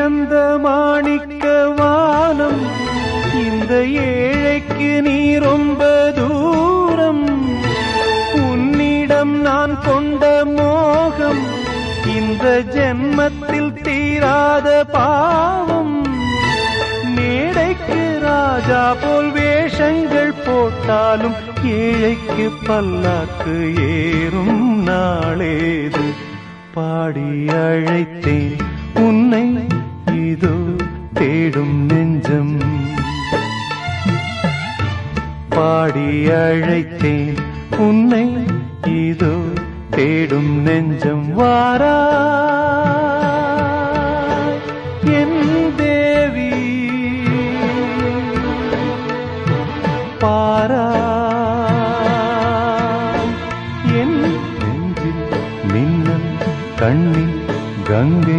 பிறந்த மாணிக்க வானம், இந்த ஏழைக்கு நீ ரொம்ப தூரம். உன்னிடம் நான் கொண்ட மோகம், இந்த ஜென்மத்தில் தீராத பாவம். மேடைக்கு ராஜா போல் வேஷங்கள் போட்டாலும் ஏழைக்கு பல்லாக்கு ஏறும் நாளேது. பாடி அழைத்தேன் உன்னை, இதோ தேடும் நெஞ்சம். பாடி அழைத்தேன் உன்னை, இதோ தேடும் நெஞ்சம். வாரா என் தேவி, பாரா என் நெஞ்சில் மின்னல் கண்ணில் கங்கை.